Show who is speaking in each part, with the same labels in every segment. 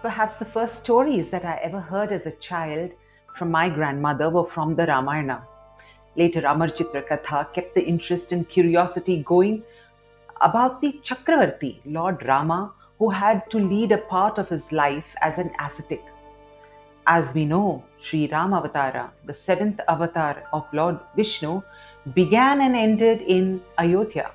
Speaker 1: Perhaps the first stories that I ever heard as a child from my grandmother were from the Ramayana. Later, Amar Chitra Katha kept the interest and curiosity going about the Chakravarti, Lord Rama, who had to lead a part of his life as an ascetic. As we know, Sri Ramavatara, the seventh avatar of Lord Vishnu, began and ended in Ayodhya.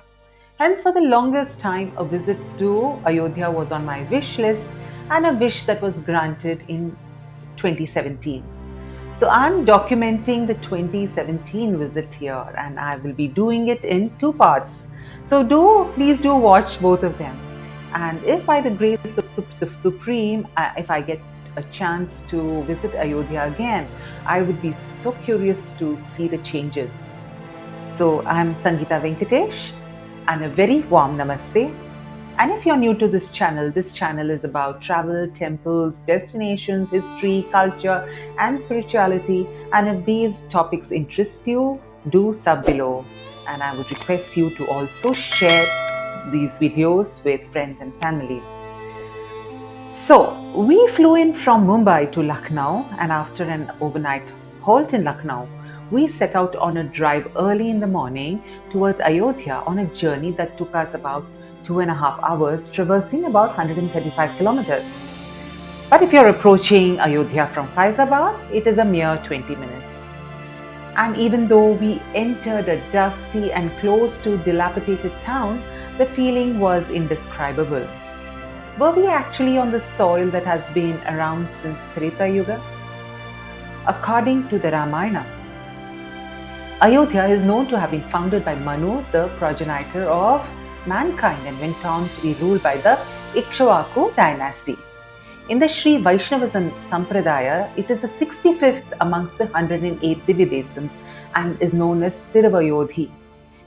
Speaker 1: Hence, for the longest time, a visit to Ayodhya was on my wish list and a wish that was granted in 2017. So, I'm documenting the 2017 visit here and I will be doing it in two parts. So, please do watch both of them. And if by the grace of the Supreme, if I get a chance to visit Ayodhya again, I would be so curious to see the changes. So I'm Sangeeta Venkatesh and a very warm namaste. And if you're new to this channel is about travel, temples, destinations, history, culture, and spirituality. And if these topics interest you, do sub below. And I would request you to also share these videos with friends and family. So, we flew in from Mumbai to Lucknow, and after an overnight halt in Lucknow, we set out on a drive early in the morning towards Ayodhya on a journey that took us about 2.5 hours, traversing about 135 kilometers. But if you're approaching Ayodhya from Faizabad, it is a mere 20 minutes. And even though we entered a dusty and close to dilapidated town, the feeling was indescribable. Were we actually on the soil that has been around since Treta Yuga? According to the Ramayana, Ayodhya is known to have been founded by Manu, the progenitor of mankind, and went on to be ruled by the Ikshvaku dynasty. In the Sri Vaishnavism Sampradaya, it is the 65th amongst the 108 Divyadesams and is known as Tiruvayodhi.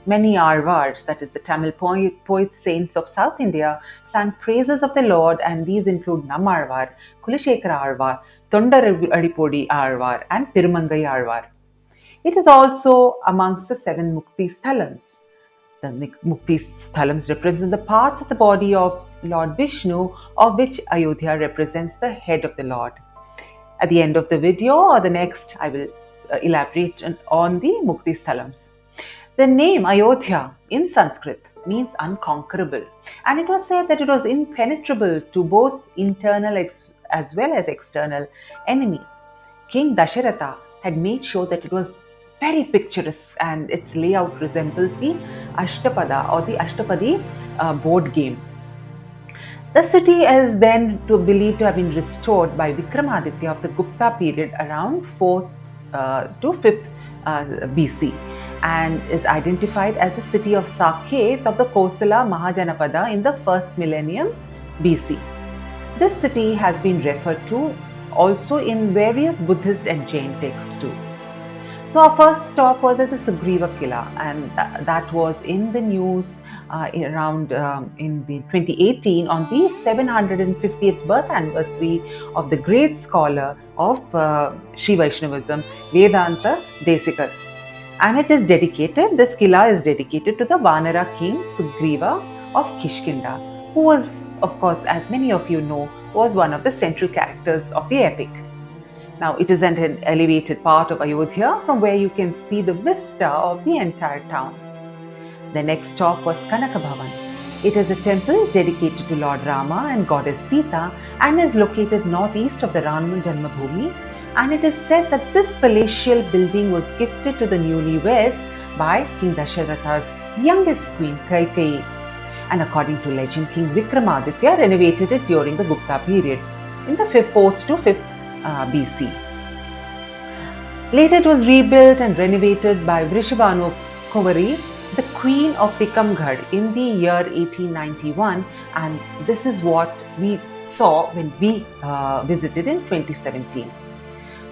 Speaker 1: Many Arvars, that is the Tamil poet saints of South India, sang praises of the Lord, and these include Nammarvar, Kulashekara Arvar, Tondaripodi Arvar, and Tirumangai Arvar. It is also amongst the 7 Mukti Sthalams. The Mukti Sthalams represent the parts of the body of Lord Vishnu, of which Ayodhya represents the head of the Lord. At the end of the video or the next, I will elaborate on the Mukti Sthalams. The name Ayodhya in Sanskrit means unconquerable, and it was said that it was impenetrable to both internal as well as external enemies. King Dasharatha had made sure that it was very picturesque and its layout resembled the Ashtapada or the Ashtapadi board game. The city is then believed to have been restored by Vikramaditya of the Gupta period around 4th to 5th BC, and is identified as the city of Saket of the Kosala Mahajanapada in the 1st millennium BC. This city has been referred to also in various Buddhist and Jain texts too. So our first stop was at the Sugriva Kila, and that was in the news around in the 2018 on the 750th birth anniversary of the great scholar of Sri Vaishnavism, Vedanta Desikar. And it is dedicated, this Kila is dedicated to the Vanara king Sugriva of Kishkinda, who was, of course, as many of you know, was one of the central characters of the epic. Now, it is an elevated part of Ayodhya from where you can see the vista of the entire town. The next stop was Kanaka Bhavan. It is a temple dedicated to Lord Rama and goddess Sita and is located northeast of the Janmabhoomi. And it is said that this palatial building was gifted to the newlyweds by King Dasharatha's youngest queen, Kaikeyi. And according to legend, King Vikramaditya renovated it during the Gupta period in the 4th to 5th BC. Later it was rebuilt and renovated by Vrishabhanu Kuvari, the queen of Tikamgarh, in the year 1891, and this is what we saw when we visited in 2017.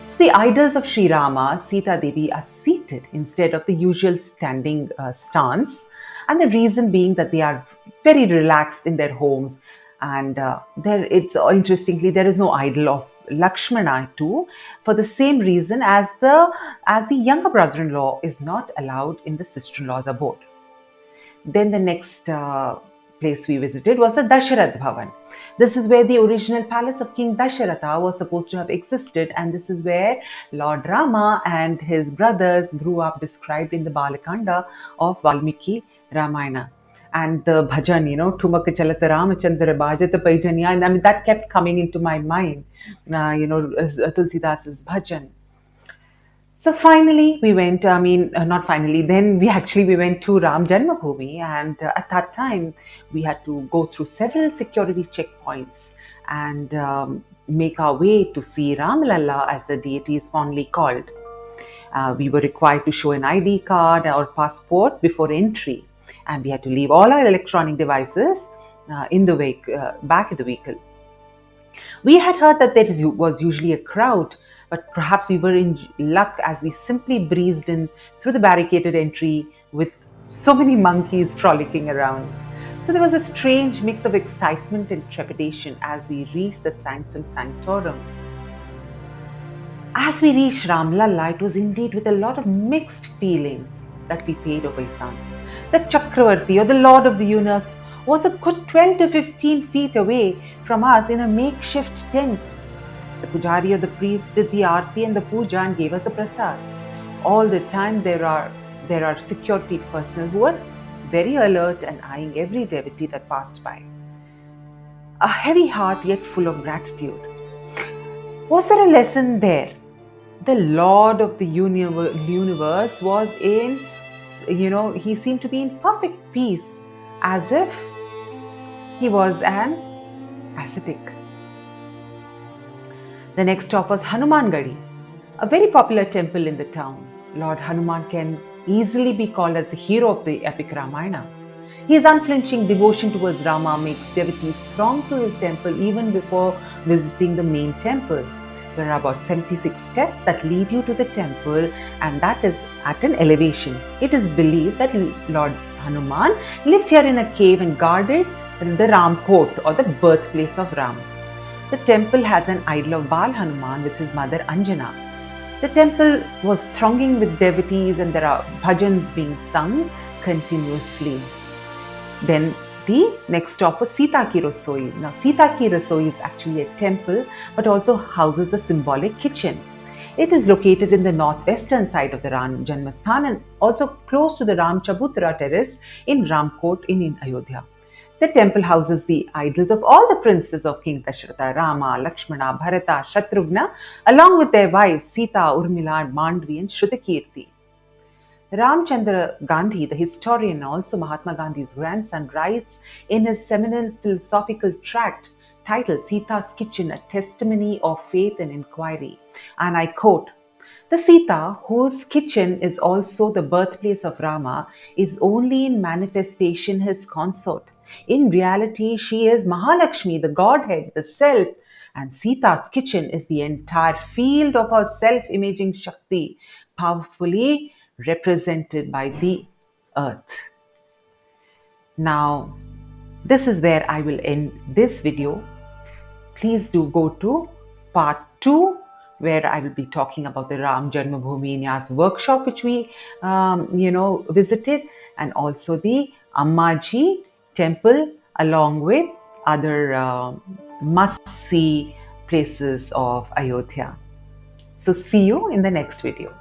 Speaker 1: So the idols of Sri Rama, Sita Devi are seated instead of the usual standing stance, and the reason being that they are very relaxed in their homes. And interestingly, there is no idol of Lakshmana too, for the same reason as the younger brother-in-law is not allowed in the sister-in-law's abode. Then the next place we visited was the Dasharath Bhavan. This is where the original palace of King Dasharatha was supposed to have existed, and this is where Lord Rama and his brothers grew up, described in the Balakanda of Valmiki Ramayana. And the bhajan, Tumaka Chalata Ramachandra Bhajata Paijanya, and I mean, that kept coming into my mind, Tulsidasa's bhajan. So finally, we went. Not finally. Then we went to Ram Janmabhoomi, and at that time, we had to go through several security checkpoints and make our way to see Ram Lalla, as the deity is fondly called. We were required to show an ID card or passport before entry, and we had to leave all our electronic devices in the back of the vehicle. We had heard that there was usually a crowd, but perhaps we were in luck as we simply breezed in through the barricaded entry with so many monkeys frolicking around. So there was a strange mix of excitement and trepidation as we reached the Sanctum Sanctorum. As we reached Ramlalla, it was indeed with a lot of mixed feelings that we paid obeisance. The Chakravarti, or the Lord of the Universe, was a good 12 to 15 feet away from us in a makeshift tent. The pujari or the priest did the aarti and the puja and gave us a prasad. All the time there are security personnel who were very alert and eyeing every devotee that passed by. A heavy heart yet full of gratitude. Was there a lesson there? The Lord of the universe was he seemed to be in perfect peace, as if he was an ascetic. The next stop was Hanumangari, a very popular temple in the town. Lord Hanuman can easily be called as the hero of the epic Ramayana. His unflinching devotion towards Rama makes devotees throng to his temple even before visiting the main temple. There are about 76 steps that lead you to the temple, and that is at an elevation. It is believed that Lord Hanuman lived here in a cave and guarded the Ram Court, or the birthplace of Ram. The temple has an idol of Bal Hanuman with his mother Anjana. The temple was thronging with devotees, and there are bhajans being sung continuously. Then the next stop was Sita Ki Rasoi. Now, Sita Ki Rasoi is actually a temple, but also houses a symbolic kitchen. It is located in the northwestern side of the Ram Janmasthan and also close to the Ram Chabutra terrace in Ramkot in Ayodhya. The temple houses the idols of all the princes of King Dasharatha, Rama, Lakshmana, Bharata, Shatrugna, along with their wives Sita, Urmila, Mandvi, and Shrutakirti. Ramchandra Gandhi, the historian and also Mahatma Gandhi's grandson, writes in his seminal philosophical tract titled Sita's Kitchen, a testimony of faith and inquiry. And I quote, "The Sita, whose kitchen is also the birthplace of Rama, is only in manifestation his consort. In reality, she is Mahalakshmi, the Godhead, the Self, and Sita's kitchen is the entire field of her self-imaging Shakti, powerfully represented by the earth." Now, this is where I will end this video. Please do go to part 2, where I will be talking about the Ram Janmabhoomi Nyas workshop, which we, visited, and also the Ammaji temple, along with other must-see places of Ayodhya. So see you in the next video.